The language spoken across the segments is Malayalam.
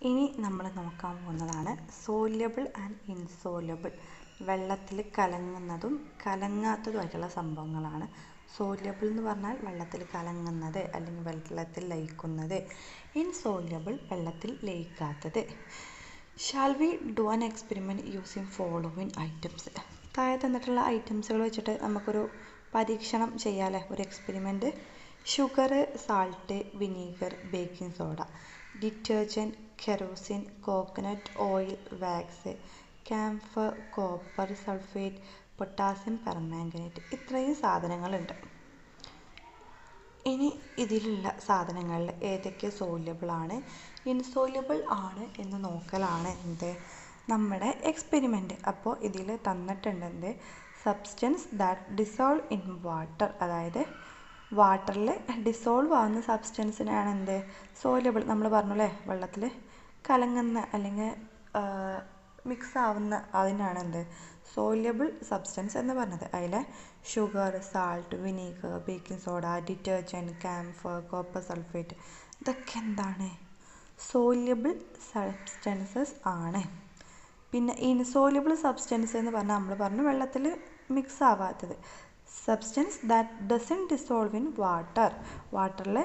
ഇനി നമ്മൾ നോക്കാൻ പോകുന്നതാണ് സോല്യബിൾ ആൻഡ് ഇൻസോല്യബിൾ. വെള്ളത്തിൽ കലങ്ങുന്നതും കലങ്ങാത്തതുമായിട്ടുള്ള സംഭവങ്ങളാണ്. സോല്യബിൾ എന്ന് പറഞ്ഞാൽ വെള്ളത്തിൽ കലങ്ങുന്നത് അല്ലെങ്കിൽ വെള്ളത്തിൽ ലയിക്കുന്നത്. ഇൻസോല്യബിൾ വെള്ളത്തിൽ ലയിക്കാത്തത്. Shall we do an experiment using following items. താഴെ തന്നിട്ടുള്ള ഐറ്റംസുകൾ വെച്ചിട്ട് നമുക്കൊരു പരീക്ഷണം ചെയ്യാമല്ലേ, ഒരു experiment. Sugar, salt, vinegar, baking soda, detergent, kerosene, coconut oil, wax, camphor, copper sulphate, potassium permanganate. ഇത്രയും സാധനങ്ങളുണ്ട്. ഇനി ഇതിലുള്ള സാധനങ്ങളിൽ ഏതൊക്കെ സോല്യബിൾ ആണ്, ഇൻസോല്യബിൾ ആണ് എന്ന് നോക്കലാണ് എന്ത് നമ്മുടെ എക്സ്പെരിമെൻറ്റ്. അപ്പോൾ ഇതിൽ തന്നിട്ടുണ്ട് substance that dissolve in water, അതായത് വാട്ടറിൽ ഡിസോൾവ് ആവുന്ന സബ്സ്റ്റൻസിനാണ് എന്ത് സോല്യബിൾ. നമ്മൾ പറഞ്ഞു അല്ലേ, വെള്ളത്തിൽ കലങ്ങുന്ന അല്ലെങ്കിൽ മിക്സ് ആവുന്ന അതിനാണ് എന്ത് സോല്യബിൾ സബ്സ്റ്റൻസ് എന്ന് പറഞ്ഞത്. അതിൽ sugar, salt, vinegar, baking soda, detergent, camphor, copper sulphate, ഇതൊക്കെ എന്താണ് സോല്യബിൾ സബ്സ്റ്റൻസസ് ആണ്. പിന്നെ ഇൻസോല്യബിൾ സബ്സ്റ്റൻസ് എന്ന് പറഞ്ഞാൽ നമ്മൾ പറഞ്ഞു വെള്ളത്തിൽ മിക്സ് ആവാത്തത്. Substance that doesn't dissolve in water, വാട്ടറിൽ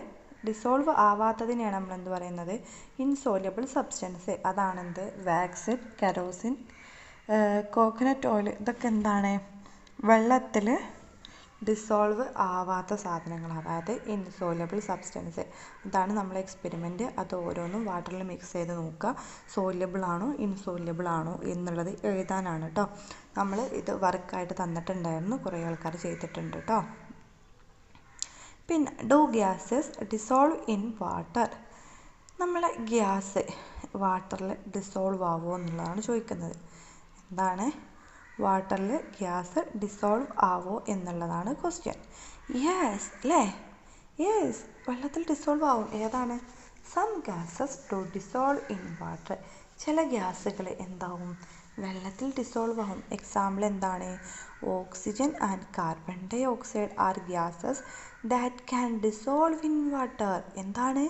ഡിസോൾവ് ആവാത്തതിനെയാണ് നമ്മൾ എന്ത് പറയുന്നത് ഇൻസോല്യബിൾ സബ്സ്റ്റൻസ്. അതാണെന്ത് വാക്സ്, കെറോസിൻ, കോക്കനട്ട് ഓയിൽ, ഇതൊക്കെ എന്താണ് വെള്ളത്തിൽ ഡിസോൾവ് ആവാത്ത സാധനങ്ങൾ, അതായത് ഇൻസോല്യബിൾ സബ്സ്റ്റൻസ്. ഇതാണ് നമ്മൾ എക്സ്പെരിമെൻറ്റ്. അത് ഓരോന്നും വാട്ടറിൽ മിക്സ് ചെയ്ത് നോക്കുക, സോല്യബിൾ ആണോ ഇൻസോല്യബിൾ ആണോ എന്നുള്ളത് എഴുതാനാണ് കേട്ടോ. നമ്മൾ ഇത് വർക്കായിട്ട് തന്നിട്ടുണ്ടായിരുന്നു, കുറേ ആൾക്കാർ ചെയ്തിട്ടുണ്ട് കേട്ടോ. പിന്നെ do gases dissolve in water. നമ്മളെ ഗ്യാസ് വാട്ടറിൽ ഡിസോൾവ് ആവുമോ എന്നുള്ളതാണ് ചോദിക്കുന്നത്. എന്താണ് വാട്ടറിൽ ഗ്യാസ് ഡിസോൾവ് ആവോ എന്നുള്ളതാണ് ക്വസ്റ്റ്യൻ. യെസ് അല്ലേ, യെസ് വെള്ളത്തിൽ ഡിസോൾവ് ആവും. ഏതാണ് some gases do dissolve in water. ചില ഗ്യാസുകൾ എന്താവും വെള്ളത്തിൽ ഡിസോൾവ് ആവും. എക്സാമ്പിൾ എന്താണ് oxygen and carbon dioxide are gases that can dissolve in water. എന്താണ്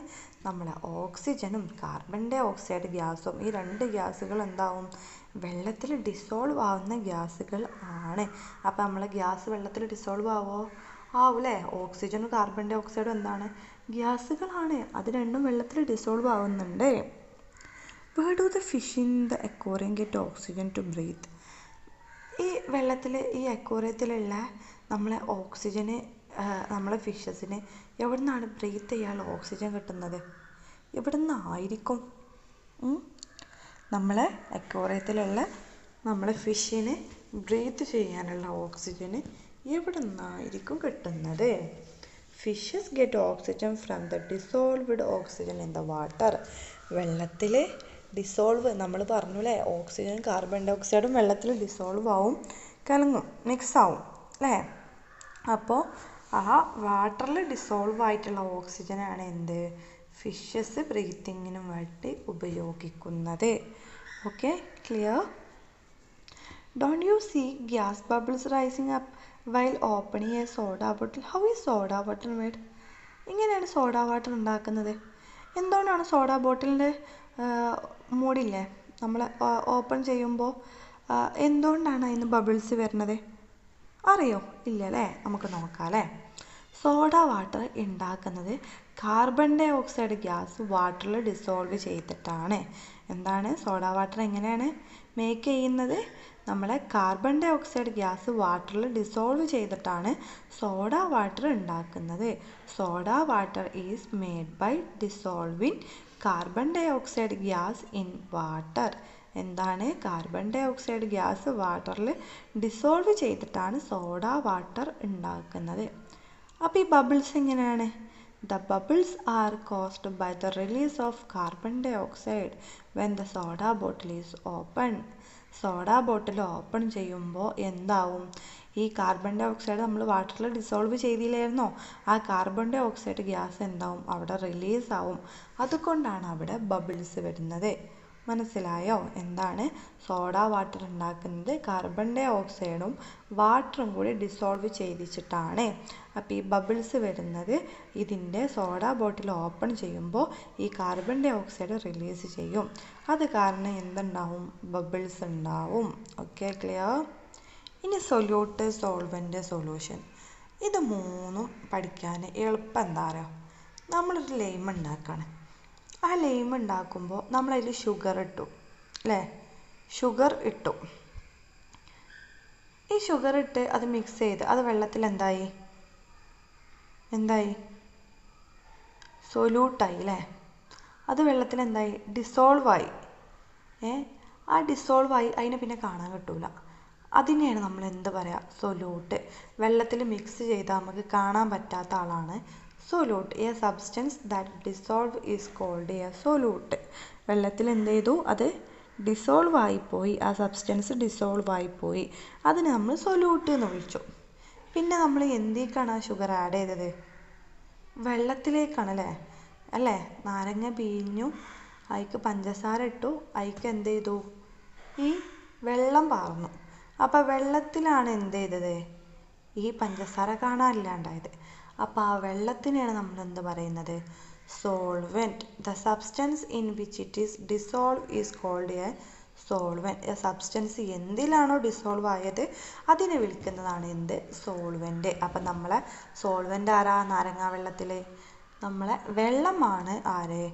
നമ്മളെ ഓക്സിജനും കാർബൺ ഡൈ ഓക്സൈഡ് ഗ്യാസും, ഈ രണ്ട് ഗ്യാസുകൾ എന്താവും വെള്ളത്തിൽ ഡിസോൾവ് ആവുന്ന ഗ്യാസുകൾ ആണ്. അപ്പോൾ നമ്മളെ ഗ്യാസ് വെള്ളത്തിൽ ഡിസോൾവ് ആവോ ആവൂലേ. ഓക്സിജനും കാർബൺ ഡൈ ഓക്സൈഡും എന്താണ് ഗ്യാസുകളാണ്, അത് രണ്ടും വെള്ളത്തിൽ ഡിസോൾവ് ആവുന്നുണ്ട്. Where do the fish in the aquarium get oxygen to breathe? ഈ വെള്ളത്തിൽ ഈ അക്വേറിയത്തിലുള്ള നമ്മളെ ഓക്സിജന് നമ്മളെ ഫിഷസിന് എവിടെ നിന്നാണ് ബ്രീത്ത് ചെയ്യാനുള്ള ഓക്സിജൻ കിട്ടുന്നത്? എവിടെ നിന്നായിരിക്കും? നമ്മളെ അക്വേറിയത്തിലുള്ള നമ്മളെ ഫിഷിന് ബ്രീത്ത് ചെയ്യാനുള്ള ഓക്സിജന് എവിടെ നിന്നായിരിക്കും കിട്ടുന്നത്? Fishes get oxygen from the dissolved oxygen in the water. വെള്ളത്തിൽ ഡിസോൾവ് നമ്മൾ പറഞ്ഞു അല്ലേ, ഓക്സിജൻ കാർബൺ ഡൈ ഓക്സൈഡും വെള്ളത്തിൽ ഡിസോൾവ് ആവും, കലങ്ങും, മിക്സ് ആവും അല്ലേ. അപ്പോൾ ആ വാട്ടറിൽ ഡിസോൾവ് ആയിട്ടുള്ള ഓക്സിജനാണ് എന്ത് ഫിഷസ് ബ്രീത്തിങ്ങിനും വേണ്ടി ഉപയോഗിക്കുന്നത്. Okay, clear? Don't you see gas bubbles rising up while opening a soda bottle? How is soda water made? ഇങ്ങനെയാണ് സോഡ വാട്ടർ ഉണ്ടാക്കുന്നത്. എന്തുകൊണ്ടാണ് സോഡ ബോട്ടിലിൻ്റെ മൂടില്ലേ നമ്മൾ ഓപ്പൺ ചെയ്യുമ്പോൾ എന്തുകൊണ്ടാണ് അതിന് ബബിൾസ് വരുന്നത്? അറിയോ? ഇല്ല അല്ലേ, നമുക്ക് നോക്കാം അല്ലേ. സോഡ വാട്ടർ ഉണ്ടാക്കുന്നത് കാർബൺ ഡൈ ഓക്സൈഡ് ഗ്യാസ് വാട്ടറിൽ ഡിസോൾവ് ചെയ്തിട്ടാണ്. എന്താണ് സോഡ വാട്ടർ എങ്ങനെയാണ് മേക്ക് ചെയ്യുന്നത്? നമ്മളെ കാർബൺ ഡൈ ഓക്സൈഡ് ഗ്യാസ് വാട്ടറിൽ ഡിസോൾവ് ചെയ്തിട്ടാണ് സോഡ വാട്ടർ ഉണ്ടാക്കുന്നത്. Soda water is made by dissolving carbon dioxide gas in water. എന്താണ് കാർബൺ ഡൈ ഓക്സൈഡ് ഗ്യാസ് വാട്ടറിൽ ഡിസോൾവ് ചെയ്തിട്ടാണ് സോഡ വാട്ടർ ഉണ്ടാക്കുന്നത്. അപ്പോൾ ഈ ബബിൾസ് എങ്ങനെയാണ്? The bubbles are caused by the release of carbon dioxide when the soda bottle is open. Soda bottle open ചെയ്യുമ്പോൾ എന്താവും? ഈ കാർബൺ ഡൈ ഓക്സൈഡ് നമ്മൾ വാട്ടറിൽ ഡിസോൾവ് ചെയ്തില്ലായിരുന്നോ, ആ കാർബൺ ഡൈ ഓക്സൈഡ് ഗ്യാസ് എന്താവും അവിടെ റിലീസ് ആവും. അതുകൊണ്ടാണ് അവിടെ ബബിൾസ് വരുന്നത്. മനസ്സിലായോ? എന്താണ് സോഡ വാട്ടർ ഉണ്ടാക്കുന്നത്? കാർബൺ ഡൈ ഓക്സൈഡും വാട്ടറും കൂടി ഡിസോൾവ് ചെയ്തിട്ടാണ്. അപ്പോൾ ഈ ബബിൾസ് വരുന്നത് ഇതിൻ്റെ സോഡ ബോട്ടിൽ ഓപ്പൺ ചെയ്യുമ്പോൾ ഈ കാർബൺ ഡൈ ഓക്സൈഡ് റിലീസ് ചെയ്യും. അത് കാരണം എന്തുണ്ടാവും? ബബിൾസ് ഉണ്ടാവും. Okay, clear? ഇനി സൊല്യൂട്ട്, സോൾവെൻ്റ്, സൊല്യൂഷൻ. ഇത് മൂന്നും പഠിക്കാൻ എളുപ്പം എന്താ പറയുക, നമ്മളൊരു ലൈം ഉണ്ടാക്കുകയാണ്. ആ ലൈം ഉണ്ടാക്കുമ്പോൾ നമ്മളതിൽ ഷുഗർ ഇട്ടു അല്ലേ? ഷുഗർ ഇട്ടു. ഈ ഷുഗർ ഇട്ട് അത് മിക്സ് ചെയ്ത് അത് വെള്ളത്തിൽ എന്തായി? സൊല്യൂട്ടായി അല്ലേ? അത് വെള്ളത്തിൽ എന്തായി? ഡിസോൾവായി. ആ ഡിസോൾവായി അതിനെ പിന്നെ കാണാൻ കിട്ടൂല. അതിനെയാണ് നമ്മൾ എന്ത് പറയുക? സൊല്യൂട്ട്. വെള്ളത്തിൽ മിക്സ് ചെയ്താൽ നമുക്ക് കാണാൻ പറ്റാത്ത ആളാണ് solute. A substance that dissolve is called a solute. വെള്ളത്തിൽ എന്ത് ചെയ്തു? അത് ഡിസോൾവ് ആയിപ്പോയി. ആ സബ്സ്റ്റൻസ് ഡിസോൾവ് ആയിപ്പോയി. അതിന് നമ്മൾ സൊല്യൂട്ട് എന്ന് വിളിച്ചു. പിന്നെ നമ്മൾ എന്തിലേക്കാണ് ആ ഷുഗർ ആഡ് ചെയ്തത്? വെള്ളത്തിലേക്കാണ് അല്ലേ? നാരങ്ങ പിഴിഞ്ഞു, അതിക്ക് പഞ്ചസാര ഇട്ടു, അതിക്ക് എന്ത് ചെയ്തു? ഈ വെള്ളം പാർന്നു. അപ്പോൾ വെള്ളത്തിലാണ് എന്ത് ചെയ്തത്? ഈ പഞ്ചസാര കാണാനില്ലാണ്ടായത്. അപ്പോൾ ആ വെള്ളത്തിനെയാണ് നമ്മൾ എന്ത് പറയുന്നത്? Solvent. The substance in which it is dissolve is called a solvent. Substance എന്തിലാണോ ഡിസോൾവ് ആയത് അതിനെ വിളിക്കുന്നതാണ് എന്ത്? സോൾവെൻറ്റ്. അപ്പം നമ്മളെ സോൾവെൻ്റ് ആരാ? നാരങ്ങാ വെള്ളത്തിൽ. നമ്മളെ വെള്ളമാണ് ആര്?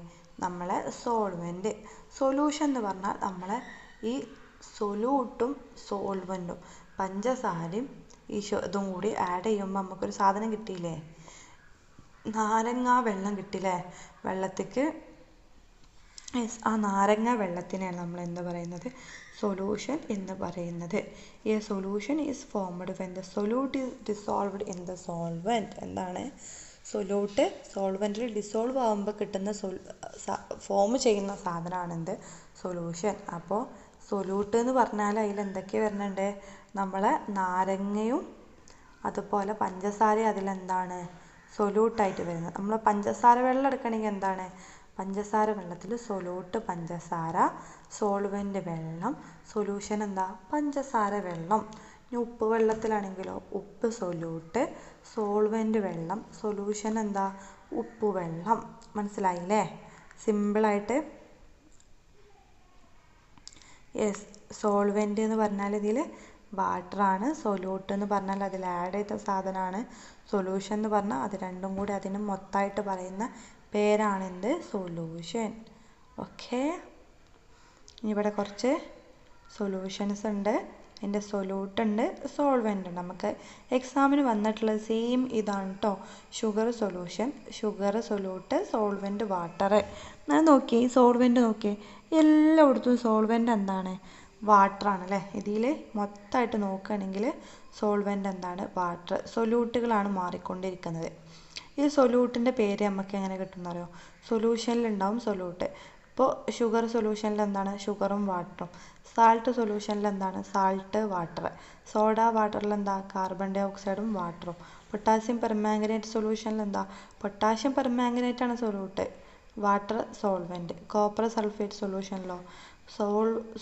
നമ്മളെ സോൾവെൻറ്റ്. സൊല്യൂഷൻ എന്ന് പറഞ്ഞാൽ നമ്മളെ ഈ സൊല്യൂട്ടും സോൾവെൻറ്റും പഞ്ചസാരയും ഈ ഇതും കൂടി ആഡ് ചെയ്യുമ്പോൾ നമുക്കൊരു സാധനം കിട്ടിയില്ലേ? നാരങ്ങാ വെള്ളം കിട്ടില്ലേ വെള്ളത്തേക്ക്? ആ നാരങ്ങ വെള്ളത്തിനെയാണ് നമ്മൾ എന്ത് പറയുന്നത്? സൊല്യൂഷൻ എന്ന് പറയുന്നത്. ഈ solution is formed when the solute is dissolved in the solvent. എന്താണ്? സൊല്യൂട്ട് സോൾവെൻറ്റിൽ ഡിസോൾവ് ആകുമ്പോൾ കിട്ടുന്ന ഫോം ചെയ്യുന്ന സാധനമാണ് എന്ത്? സൊല്യൂഷൻ. അപ്പോൾ സൊല്യൂട്ട് എന്ന് പറഞ്ഞാൽ അതിൽ എന്തൊക്കെ വരുന്നുണ്ട്? നമ്മളെ നാരങ്ങയും അതുപോലെ പഞ്ചസാരയും അതിലെന്താണ്? സൊല്യൂട്ടായിട്ട് വരുന്നത്. നമ്മൾ പഞ്ചസാര വെള്ളം എടുക്കണമെങ്കിൽ എന്താണ്? പഞ്ചസാര വെള്ളത്തിൽ സൊല്യൂട്ട് പഞ്ചസാര, സോൾവെൻ്റ് വെള്ളം, സൊല്യൂഷൻ എന്താ? പഞ്ചസാര വെള്ളം. ഇനി ഉപ്പ് വെള്ളത്തിലാണെങ്കിലോ ഉപ്പ് സൊല്യൂട്ട്, സോൾവെൻ്റ് വെള്ളം, സൊല്യൂഷൻ എന്താ? ഉപ്പ് വെള്ളം. മനസ്സിലായില്ലേ? സിമ്പിളായിട്ട്. യെസ്, സോൾവെൻ്റ് എന്ന് പറഞ്ഞാൽ ഇതിൽ വാട്ടറാണ്. സൊല്യൂട്ട് എന്ന് പറഞ്ഞാൽ അതിൽ ആഡ് ചെയ്ത സാധനമാണ്. സൊല്യൂഷൻ എന്ന് പറഞ്ഞാൽ അത് രണ്ടും കൂടി അതിന് മൊത്തമായിട്ട് പറയുന്ന പേരാണ് എന്ത്? സൊല്യൂഷൻ. ഓക്കെ, ഇവിടെ കുറച്ച് സൊല്യൂഷൻസ് ഉണ്ട്. അതിൻ്റെ സൊല്യൂട്ട് ഉണ്ട്, സോൾവെൻ്റ് ഉണ്ട്. നമുക്ക് എക്സാമിന് വന്നിട്ടുള്ളത് സെയിം ഇതാണ് കേട്ടോ. Sugar solution, sugar solute, solvent water. അത് നോക്കി സോൾവെൻ്റ് നോക്കി എല്ലായിടത്തും സോൾവെൻ്റ് എന്താണ്? വാട്ടറാണ് അല്ലേ? ഇതിൽ മൊത്തമായിട്ട് നോക്കുകയാണെങ്കിൽ സോൾവെൻ്റ് എന്താണ്? വാട്ടർ. സൊല്യൂട്ടുകളാണ് മാറിക്കൊണ്ടിരിക്കുന്നത്. ഈ സൊല്യൂട്ടിൻ്റെ പേര് നമുക്ക് എങ്ങനെ കിട്ടുമെന്നറിയോ? സൊല്യൂഷനിലുണ്ടാവും സൊല്യൂട്ട്. ഇപ്പോൾ ഷുഗർ സൊല്യൂഷനിൽ എന്താണ്? ഷുഗറും വാട്ടറും. സാൾട്ട് സൊല്യൂഷനിൽ എന്താണ്? Salt, water. സോഡ വാട്ടറിൽ എന്താ? കാർബൺ ഡൈ ഓക്സൈഡും വാട്ടറും. പൊട്ടാസ്യം പെർമാംഗനേറ്റ് സൊല്യൂഷനിൽ എന്താ? പൊട്ടാസ്യം പെർമാംഗനേറ്റ് ആണ് solute, water solvent. Copper sulphate സൊല്യൂഷനിലോ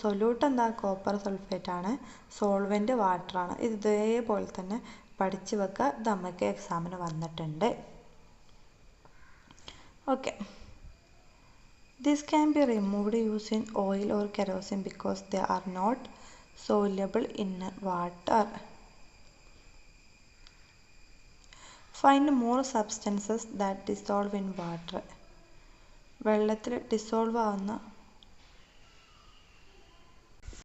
സൊല്യൂട്ട് എന്താ? കോപ്പർ സൾഫേറ്റ് ആണ്. സോൾവെൻറ്റ് വാട്ടറാണ്. ഇത് ഇതേപോലെ തന്നെ പഠിച്ചു വെക്കുക. ഇത് നമുക്ക് എക്സാമിന് വന്നിട്ടുണ്ട്. Okay, this can be removed using oil or kerosene because they are not soluble in water. Find more substances that dissolve in water. വെള്ളത്തിൽ ഡിസോൾവ് ആവുന്ന